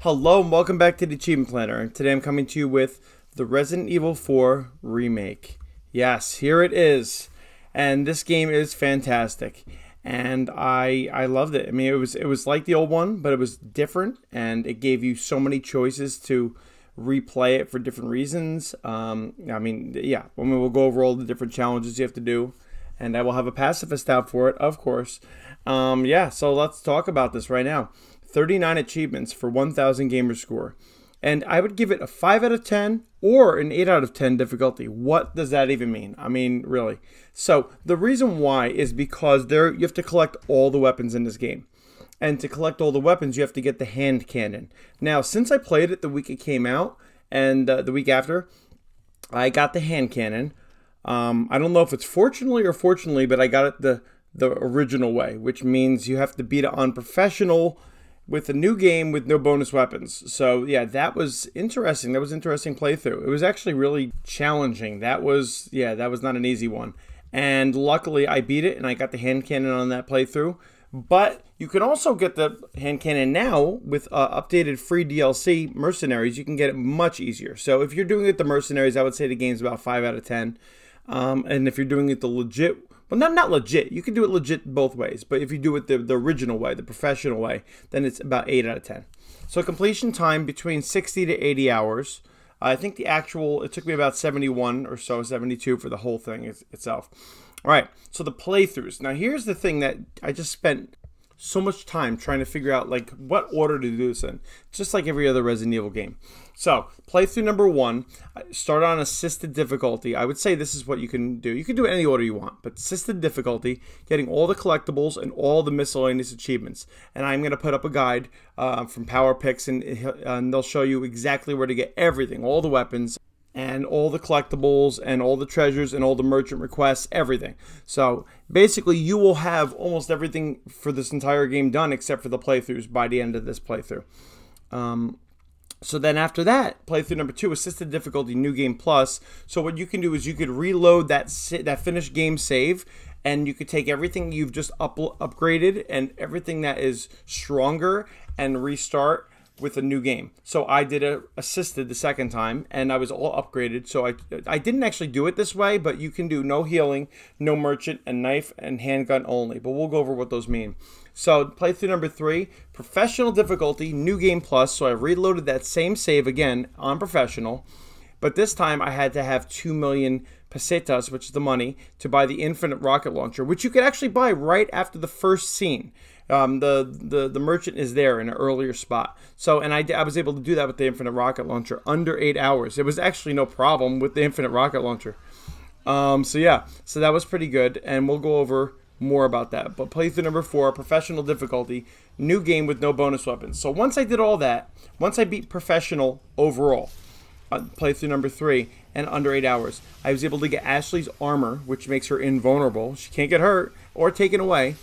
Hello and welcome back to the Achievement Planner. Today I'm coming to you with the Resident Evil 4 Remake. Yes, here it is. And this game is fantastic. And I loved it. I mean, it was like the old one, but it was different, and it gave you so many choices to replay it for different reasons. I mean, we'll go over all the different challenges you have to do, and I will have a pacifist out for it, of course. So let's talk about this right now. 39 achievements for 1,000 gamer score. And I would give it a 5 out of 10 or an 8 out of 10 difficulty. What does that even mean? I mean, really. So the reason why is because you have to collect all the weapons in this game. And to collect all the weapons, you have to get the hand cannon. Now, since I played it the week it came out and the week after, I got the hand cannon. I don't know if it's fortunately or fortunately, but I got it the original way, which means you have to beat it on professional with a new game with no bonus weapons. So yeah, that was interesting. That was an interesting playthrough. It was actually really challenging. That was not an easy one. And luckily I beat it and I got the hand cannon on that playthrough. But you can also get the hand cannon now with updated free DLC, Mercenaries. You can get it much easier. So if you're doing it the Mercenaries, I would say the game's about 5 out of 10. And if you're doing it the legit, well, not legit. You can do it legit both ways. But if you do it the original way, the professional way, then it's about 8 out of 10. So completion time between 60 to 80 hours. I think it took me about 71 or so, 72 for the whole thing itself. All right, so the playthroughs. Now, here's the thing that I just spent so much time trying to figure out, like, what order to do this in, just like every other Resident Evil game. So, playthrough number 1, start on assisted difficulty. I would say this is what you can do. You can do it any order you want, but assisted difficulty, getting all the collectibles and all the miscellaneous achievements. And I'm going to put up a guide from PowerPyx, and they'll show you exactly where to get everything, all the weapons, and all the collectibles, and all the treasures, and all the merchant requests, everything. So basically you will have almost everything for this entire game done except for the playthroughs by the end of this playthrough. So then after that, playthrough number 2, assisted difficulty, new game plus. So what you can do is you could reload that finished game save, and you could take everything you've just upgraded and everything that is stronger and restart with a new game. So I did assisted the second time, and I was all upgraded. So I didn't actually do it this way, but you can do no healing, no merchant, and knife and handgun only. But we'll go over what those mean. So playthrough number 3, professional difficulty, new game plus. So I reloaded that same save again on professional, but this time I had to have 2 million pesetas, which is the money, to buy the infinite rocket launcher, which you could actually buy right after the first scene. The merchant is there in an earlier spot. So, and I was able to do that with the infinite rocket launcher under 8 hours. It was actually no problem with the infinite rocket launcher. So that was pretty good, and we'll go over more about that. But playthrough number 4, professional difficulty, new game with no bonus weapons. So once I did all that, once I beat professional overall, playthrough number 3, and under 8 hours, I was able to get Ashley's armor, which makes her invulnerable. She can't get hurt or taken away.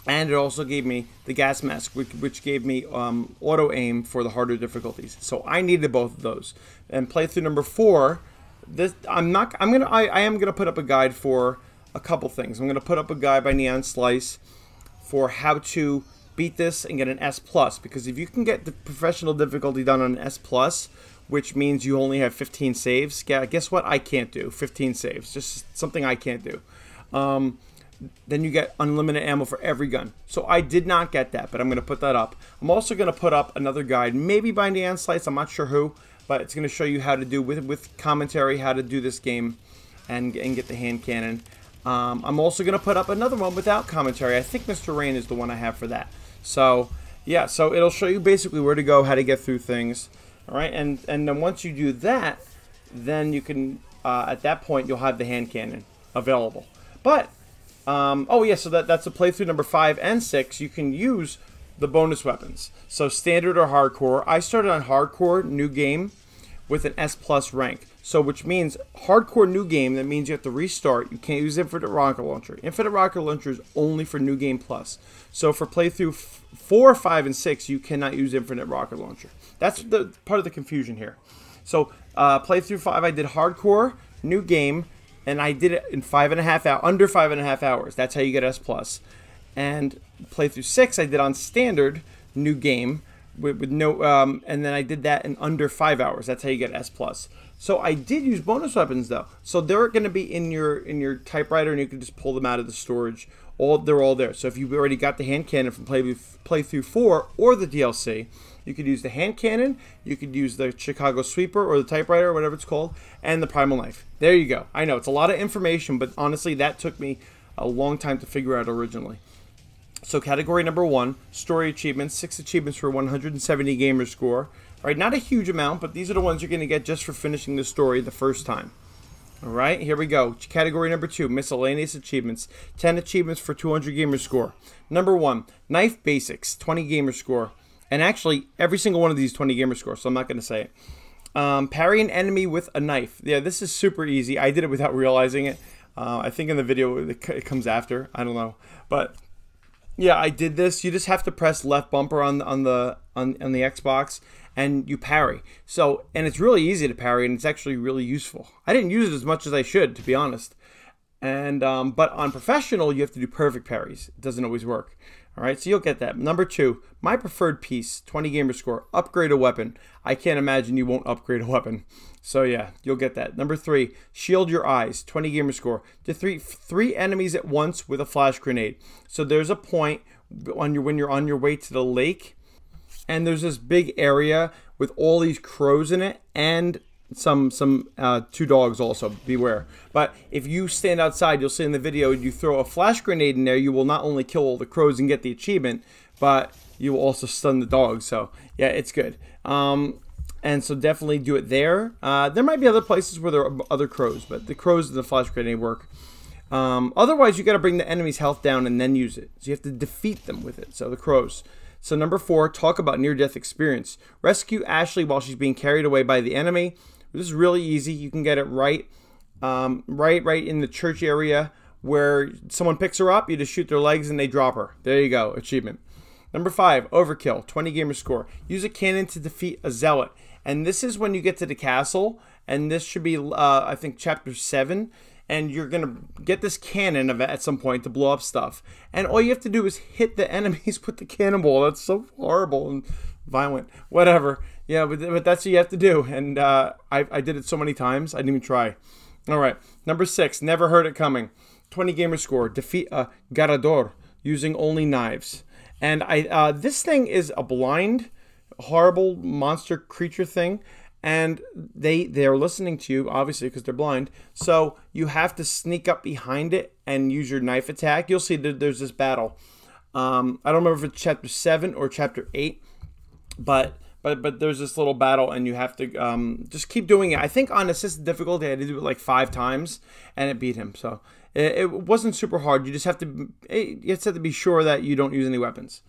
And it also gave me the gas mask, which gave me auto aim for the harder difficulties. So I needed both of those. And playthrough number 4, I am gonna put up a guide for a couple things. I'm gonna put up a guide by Neon Slice for how to beat this and get an S+, because if you can get the professional difficulty done on an S+, which means you only have 15 saves, guess what? I can't do 15 saves. Just something I can't do. Then you get unlimited ammo for every gun. So I did not get that, but I'm going to put that up. I'm also going to put up another guide, maybe by Neon Slice, I'm not sure who, but it's going to show you how to do, with commentary, how to do this game and get the hand cannon. I'm also going to put up another one without commentary. I think MrReign is the one I have for that. So, yeah, so it'll show you basically where to go, how to get through things. All right, and then once you do that, then you can, at that point, you'll have the hand cannon available. But so that's a playthrough number 5 and 6. You can use the bonus weapons. So standard or hardcore. I started on hardcore, new game, with an S+ rank. So which means hardcore new game, that means you have to restart. You can't use infinite rocket launcher. Infinite rocket launcher is only for new game plus. So for playthrough 4, 5, and 6, you cannot use infinite rocket launcher. That's the part of the confusion here. So playthrough 5, I did hardcore, new game, and I did it in 5.5 hours, under 5.5 hours. That's how you get S+. And playthrough 6 I did on standard, new game, with no, and then I did that in under 5 hours. That's how you get S+. So I did use bonus weapons though. So they're going to be in your typewriter, and you can just pull them out of the storage. They're all there. So if you've already got the hand cannon from playthrough 4 or the DLC, you could use the hand cannon, you could use the Chicago sweeper or the typewriter or whatever it's called, and the primal knife. There you go. I know it's a lot of information, but honestly that took me a long time to figure out originally. So category number 1, story achievements, 6 achievements for 170 gamer score. Right, not a huge amount, but these are the ones you're going to get just for finishing the story the first time. All right, here we go. Category number 2, miscellaneous achievements, 10 achievements for 200 gamer score. Number 1, knife basics, 20 gamer score. And actually, every single one of these 20 gamer score, so I'm not going to say it. Parry an enemy with a knife. Yeah, this is super easy. I did it without realizing it. I think in the video it comes after. I don't know, but yeah, I did this. You just have to press left bumper on the Xbox, and you parry. So, and it's really easy to parry, and it's actually really useful. I didn't use it as much as I should, to be honest. And but on professional, you have to do perfect parries. It doesn't always work. All right, so you'll get that. Number 2, my preferred piece, 20 gamer score, upgrade a weapon. I can't imagine you won't upgrade a weapon. So yeah, you'll get that. Number 3, shield your eyes, 20 gamer score. Defeat 3 enemies at once with a flash grenade. So there's a point when you're on your way to the lake, and there's this big area with all these crows in it, and some 2 dogs also, beware. But if you stand outside, you'll see in the video, you throw a flash grenade in there, you will not only kill all the crows and get the achievement, but you will also stun the dogs. So yeah, it's good. And so definitely do it there. There might be other places where there are other crows, but the crows and the flash grenade work. Otherwise, you got to bring the enemy's health down and then use it. So you have to defeat them with it. So the crows. So number 4, talk about near-death experience. Rescue Ashley while she's being carried away by the enemy. This is really easy. You can get it right in the church area where someone picks her up. You just shoot their legs and they drop her. There you go. Achievement. Number 5, overkill. 20 gamer score. Use a cannon to defeat a zealot. And this is when you get to the castle. And this should be, I think, chapter 7. And you're going to get this cannon at some point to blow up stuff. And all you have to do is hit the enemies with the cannonball. That's so horrible and violent. Whatever. Yeah, but that's what you have to do. And I did it so many times, I didn't even try. All right. Number 6, never heard it coming. 20 gamer score. Defeat a Garador using only knives. And this thing is a blind, horrible monster creature thing. And they're listening to you, obviously, because they're blind. So you have to sneak up behind it and use your knife attack. You'll see that there's this battle. I don't remember if it's chapter 7 or chapter 8, but there's this little battle, and you have to just keep doing it. I think on assisted difficulty, I had to do it like 5 times, and it beat him. So it wasn't super hard. You just have to be sure that you don't use any weapons.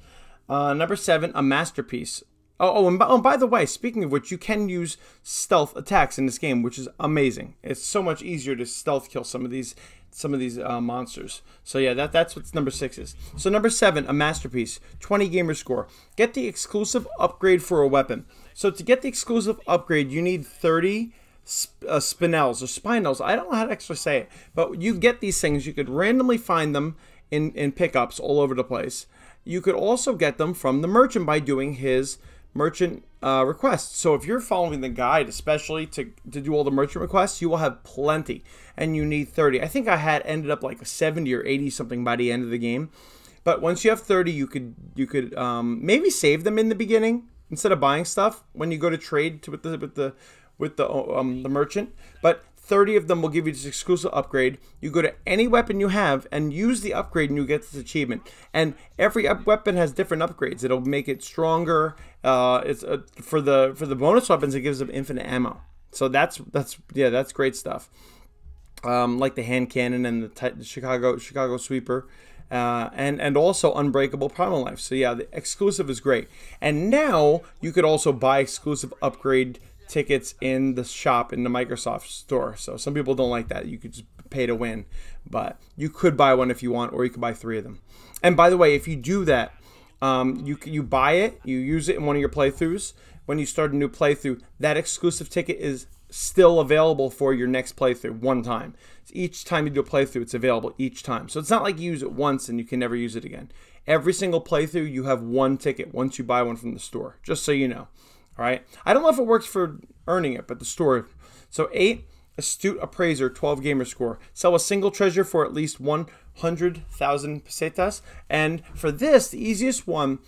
Number 7, a masterpiece. And by the way, speaking of which, you can use stealth attacks in this game, which is amazing. It's so much easier to stealth kill some of these monsters. So yeah, that's what number 6 is. So number 7, a masterpiece, 20 gamer score. Get the exclusive upgrade for a weapon. So to get the exclusive upgrade, you need 30 spinels or spinels. I don't know how to actually say it, but you get these things. You could randomly find them in pickups all over the place. You could also get them from the merchant by doing his merchant requests. So if you're following the guide, especially to do all the merchant requests, you will have plenty, and you need 30. I think I had ended up like 70 or 80 something by the end of the game. But once you have 30, you could maybe save them in the beginning instead of buying stuff when you go to trade with the merchant. But 30 of them will give you this exclusive upgrade. You go to any weapon you have and use the upgrade, and you get this achievement. And every weapon has different upgrades. It'll make it stronger. It's for the bonus weapons, it gives them infinite ammo. So that's great stuff. Like the hand cannon and the Chicago sweeper. And also unbreakable primal knife. So yeah, the exclusive is great. And now you could also buy exclusive upgrade tickets in the shop in the Microsoft store. So some people don't like that. You could just pay to win, but you could buy one if you want, or you could buy 3 of them. And by the way, if you do that, you buy it, you use it in one of your playthroughs. When you start a new playthrough, that exclusive ticket is still available for your next playthrough one time. Each time you do a playthrough, it's available each time. So it's not like you use it once and you can never use it again. Every single playthrough, you have one ticket once you buy one from the store, just so you know. All right. I don't know if it works for earning it, but the store. So 8, Astute Appraiser, 12 gamer score. Sell a single treasure for at least 100,000 pesetas. And for this, the easiest one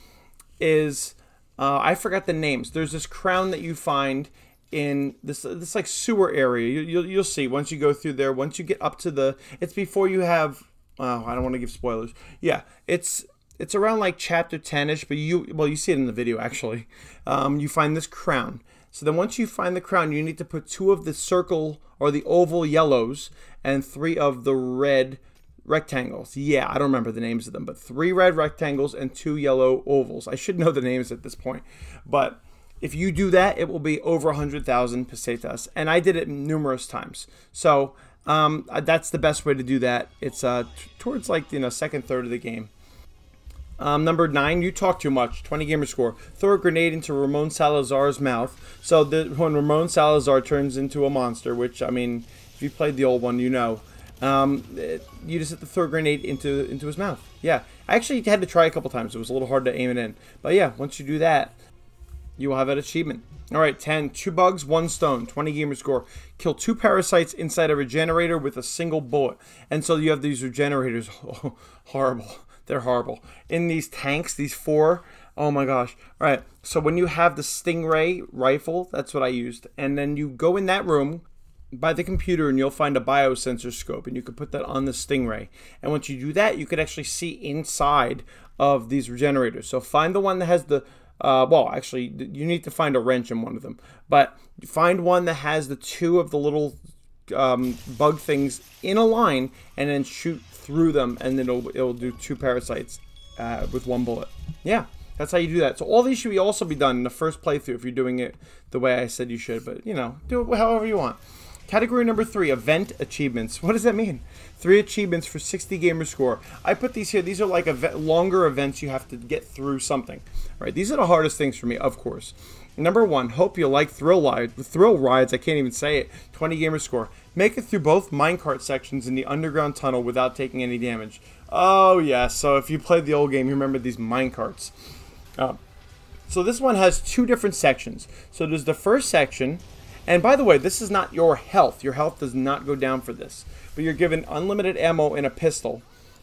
is, I forgot the names. There's this crown that you find in this like sewer area. You'll see once you go through there. Once you get up to the, it's before you have. I don't want to give spoilers. Yeah, it's around like chapter 10ish, but you see it in the video actually. You find this crown. So then once you find the crown, you need to put 2 of the circle or the oval yellows and 3 of the red rectangles. Yeah, I don't remember the names of them, but 3 red rectangles and 2 yellow ovals. I should know the names at this point, but if you do that, it will be over 100,000 pesetas, and I did it numerous times. So that's the best way to do that. It's towards like second third of the game. Number 9, you talk too much. 20 gamer score. Throw a grenade into Ramon Salazar's mouth. So when Ramon Salazar turns into a monster, which, I mean, if you played the old one, you know, you just have to throw a grenade into his mouth. Yeah, I actually had to try a couple times. It was a little hard to aim it in. But yeah, once you do that, you will have that achievement. All right, 10. 2 bugs, 1 stone. 20 gamer score. Kill 2 parasites inside a regenerator with a single bullet. And so you have these regenerators. Oh, horrible. They're horrible. In these tanks, these 4, oh my gosh. All right, so when you have the Stingray rifle, that's what I used. And then you go in that room by the computer and you'll find a biosensor scope. And you can put that on the Stingray. And once you do that, you could actually see inside of these regenerators. So find the one that has the, well, actually, you need to find a wrench in one of them. But find one that has the 2 of the little bug things in a line and then shoot through them, and then it'll do 2 parasites with 1 bullet. Yeah, that's how you do that. So all these should also be done in the first playthrough if you're doing it the way I said you should, but do it however you want. Category number 3, event achievements. What does that mean? 3 achievements for 60 gamer score. I put these here. These are like longer events you have to get through something. All right, these are the hardest things for me, of course. Number 1, hope you like thrill rides. I can't even say it. 20 gamer score. Make it through both minecart sections in the underground tunnel without taking any damage. Oh yeah, so if you played the old game, you remember these minecarts. So this one has 2 different sections. So there's the first section, and by the way, this is not your health. Your health does not go down for this. But you're given unlimited ammo in a pistol,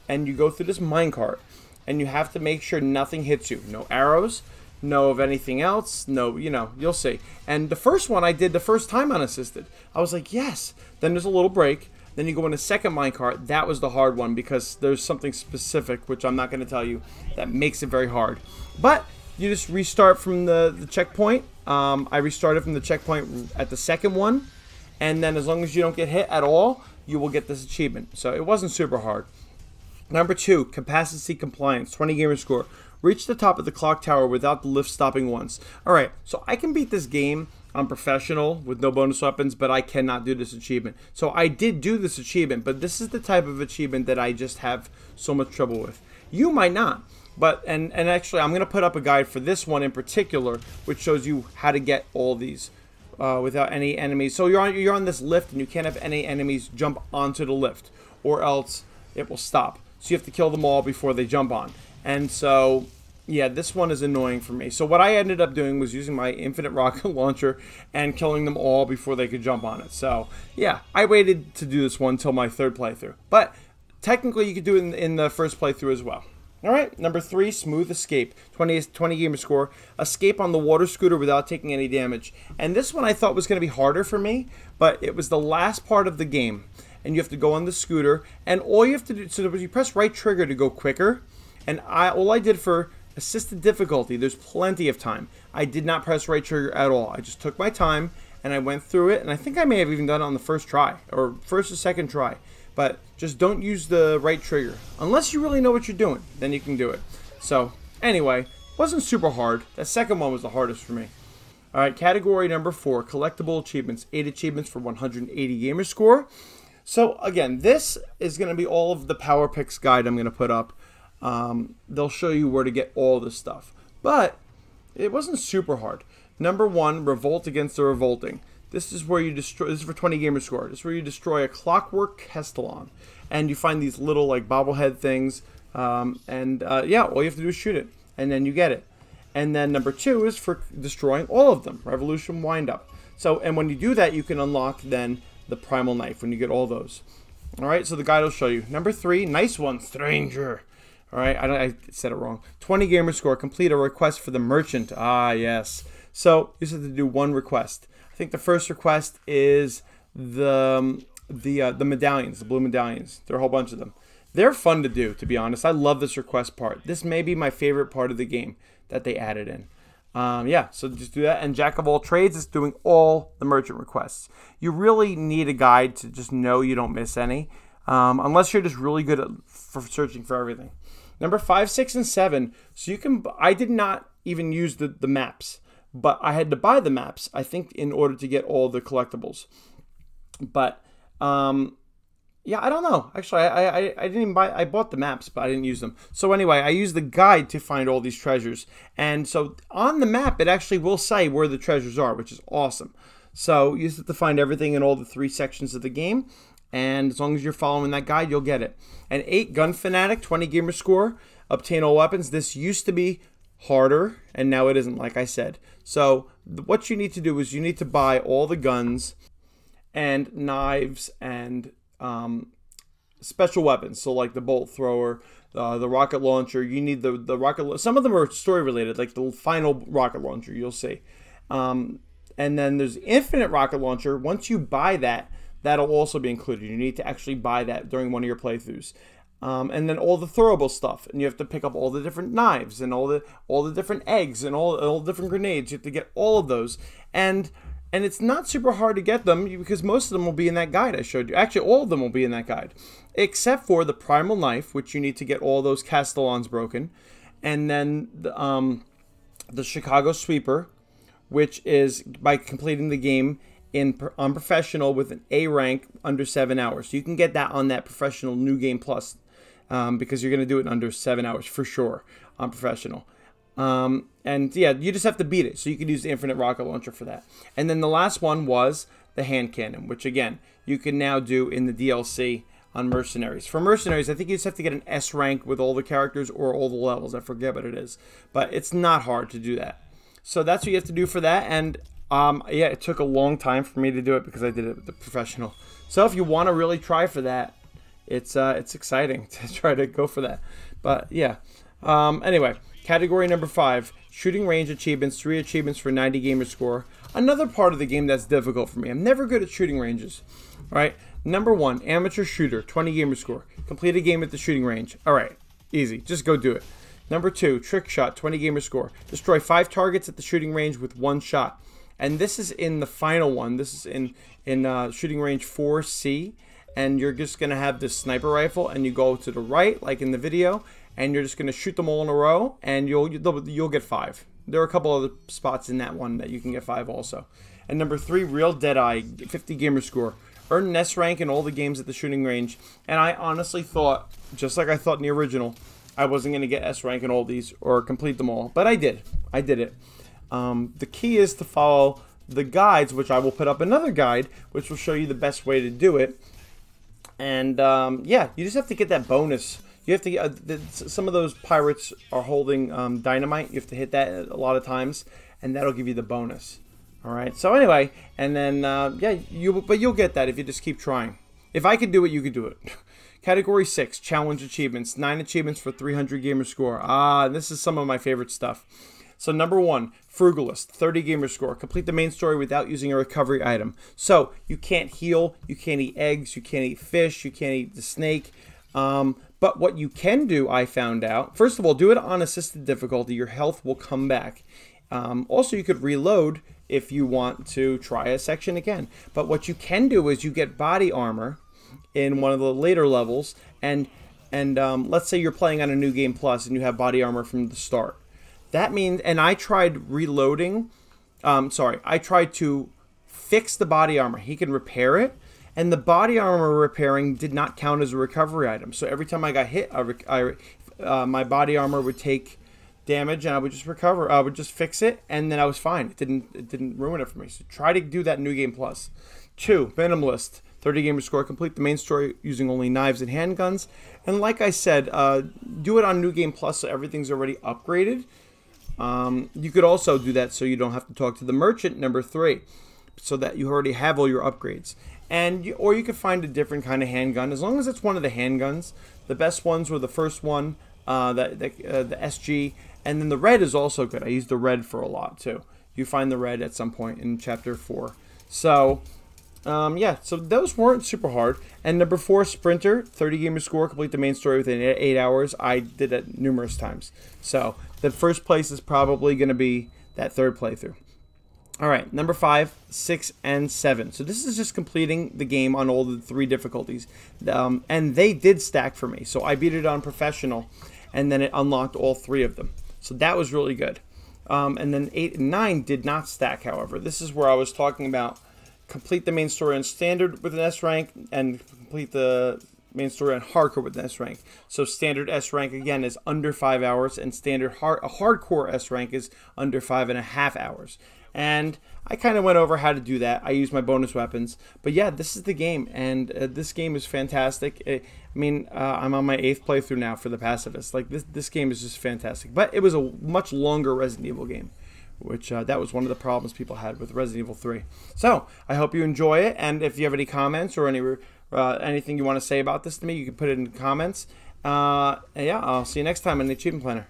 and you go through this minecart, and you have to make sure nothing hits you. No arrows. No of anything else, no, you'll see. And the first one I did the first time unassisted. I was like, yes. Then there's a little break. Then you go in a second minecart. That was the hard one because there's something specific, which I'm not going to tell you, that makes it very hard. But you just restart from the checkpoint. I restarted from the checkpoint at the second one. And then as long as you don't get hit at all, you will get this achievement. So it wasn't super hard. Number 2, capacity compliance, 20 gamer score. Reach the top of the clock tower without the lift stopping once. Alright, so I can beat this game on professional with no bonus weapons, but I cannot do this achievement. So I did do this achievement, but this is the type of achievement that I just have so much trouble with. You might not. But, and actually, I'm going to put up a guide for this one in particular, which shows you how to get all these without any enemies. So you're on this lift, and you can't have any enemies jump onto the lift, or else it will stop. So you have to kill them all before they jump on. And so, yeah, this one is annoying for me. So what I ended up doing was using my infinite rocket launcher and killing them all before they could jump on it. So, yeah, I waited to do this one until my 3rd playthrough. But technically, you could do it in the first playthrough as well. All right, number 3, smooth escape. 20 gamer score. Escape on the water scooter without taking any damage. And this one I thought was going to be harder for me, but it was the last part of the game. And you have to go on the scooter, and all you have to do, so you press right trigger to go quicker. And all I did for assisted difficulty, there's plenty of time. I did not press right trigger at all. I just took my time and I went through it. And I think I may have even done it on the first try or first or second try. But just don't use the right trigger. Unless you really know what you're doing, then you can do it. So anyway, wasn't super hard. That second one was the hardest for me. All right, category number 4, collectible achievements. 8 achievements for 180 gamer score. So again, this is going to be all of the PowerPyx guide I'm going to put up. They'll show you where to get all this stuff. But it wasn't super hard. Number 1, revolt against the revolting. this is where you destroy. This is for 20 gamer score. This is where you destroy a clockwork Castellan, and you find these little like bobblehead things. Yeah, all you have to do is shoot it, and then you get it. And then number 2 is for destroying all of them. Revolution Windup. So, and when you do that, you can unlock then the Primal Knife when you get all those. All right, so the guide will show you. Number 3, nice one, Stranger. All right, I said it wrong. 20 gamer score. Complete a request for the merchant. Ah, yes. So you just have to do one request. I think the first request is the medallions, the blue medallions. There are a whole bunch of them. They're fun to do, to be honest. I love this request part. This may be my favorite part of the game that they added in. Yeah, so just do that. And Jack of all trades is doing all the merchant requests. You really need a guide to just know you don't miss any, unless you're just really good for searching for everything. Number 5, 6, and 7. So you can. I did not even use the maps, but I had to buy the maps, I think, in order to get all the collectibles. But yeah, I don't know. Actually, I didn't even buy. I bought the maps, but I didn't use them. So anyway, I used the guide to find all these treasures. And so on the map, it actually will say where the treasures are, which is awesome. So you just have to find everything in all the 3 sections of the game. And as long as you're following that guide, you'll get it. And 8, Gun Fanatic, 20 gamer score. Obtain all weapons. This used to be harder, and now it isn't, like I said. So what you need to do is you need to buy all the guns and knives and special weapons, so like the bolt thrower, the rocket launcher. You need the rocket. Some of them are story related, like the final rocket launcher. You'll see, and then there's infinite rocket launcher. Once you buy that, that'll also be included. You need to actually buy that during one of your playthroughs, and then all the throwable stuff, and you have to pick up all the different knives and all the different eggs and all the different grenades. You have to get all of those, and it's not super hard to get them because most of them will be in that guide I showed you. Actually, all of them will be in that guide, except for the Primal Knife, which you need to get all those Castellans broken, and then the Chicago Sweeper, which is by completing the game on Professional with an A rank under 7 hours. So you can get that on that Professional New Game Plus because you're going to do it in under 7 hours for sure on Professional. And yeah, you just have to beat it. So you can use the infinite rocket launcher for that. And then the last one was the hand cannon, which again, you can now do in the DLC on Mercenaries. For Mercenaries, I think you just have to get an S rank with all the characters or all the levels. I forget what it is, but it's not hard to do that. So that's what you have to do for that. And yeah, it took a long time for me to do it because I did it with the Professional. So if you want to really try for that, it's exciting to try to go for that. But yeah, anyway. Category number 5, shooting range achievements, 3 achievements for 90 gamer score. Another part of the game that's difficult for me. I'm never good at shooting ranges. All right, number 1, amateur shooter, 20 gamer score. Complete a game at the shooting range. All right, easy, just go do it. Number 2, trick shot, 20 gamer score. Destroy 5 targets at the shooting range with 1 shot. And this is in the final one. This is in shooting range 4C. And you're just going to have this sniper rifle, and you go to the right, like in the video, and you're just going to shoot them all in a row, and you'll get 5. There are a couple other spots in that one that you can get 5 also. And number 3, Real Deadeye, 50 gamer score. Earn an S rank in all the games at the shooting range. And I honestly thought, just like I thought in the original, I wasn't going to get S rank in all these or complete them all. But I did. I did it. The key is to follow the guides, which I will put up another guide, which will show you the best way to do it. And yeah, you just have to get that bonus. You have to some of those pirates are holding dynamite. You have to hit that a lot of times, and that'll give you the bonus. All right. So anyway, and then yeah, you'll get that if you just keep trying. If I could do it, you could do it. Category 6, challenge achievements, 9 achievements for 300 gamer score. This is some of my favorite stuff. So number 1, Frugalist, 30 gamer score. Complete the main story without using a recovery item. So you can't heal, you can't eat eggs, you can't eat fish, you can't eat the snake. But what you can do, I found out, first of all, do it on assisted difficulty. Your health will come back. Also, you could reload if you want to try a section again. But what you can do is you get body armor in one of the later levels. And let's say you're playing on a New Game Plus and you have body armor from the start. That means, and I tried reloading, I tried to fix the body armor. He can repair it, and the body armor repairing did not count as a recovery item. So every time I got hit, my body armor would take damage, and I would just recover. I would just fix it, and then I was fine. It didn't ruin it for me. So try to do that in New Game Plus. 2, Minimalist. 30 gamer score. Complete the main story using only knives and handguns. And like I said, do it on New Game Plus so everything's already upgraded. You could also do that so you don't have to talk to the merchant, number 3, so that you already have all your upgrades. Or you could find a different kind of handgun, as long as it's one of the handguns. The best ones were the first one, the SG, and then the red is also good. I used the red for a lot too. You find the red at some point in chapter 4. So, yeah, so those weren't super hard. And number 4, Sprinter, 30 gamer score, complete the main story within 8 hours. I did it numerous times. So the first place is probably going to be that 3rd playthrough. All right, number 5, 6, and 7. So this is just completing the game on all the 3 difficulties. And they did stack for me. So I beat it on Professional, and then it unlocked all 3 of them. So that was really good. And then 8 and 9 did not stack, however. This is where I was talking about complete the main story on Standard with an S rank, and complete the main story on Hardcore with an S rank. So Standard S rank, again, is under 5 hours, and Standard Hardcore S rank is under 5.5 hours. And I kind of went over how to do that. I used my bonus weapons. But yeah, this is the game, and this game is fantastic. I'm on my 8th playthrough now for the Pacifist. Like, this game is just fantastic. But it was a much longer Resident Evil game, which that was one of the problems people had with Resident Evil 3. So I hope you enjoy it, and if you have any comments or anything you want to say about this to me, you can put it in the comments. And yeah, I'll see you next time on the Achievement Planner.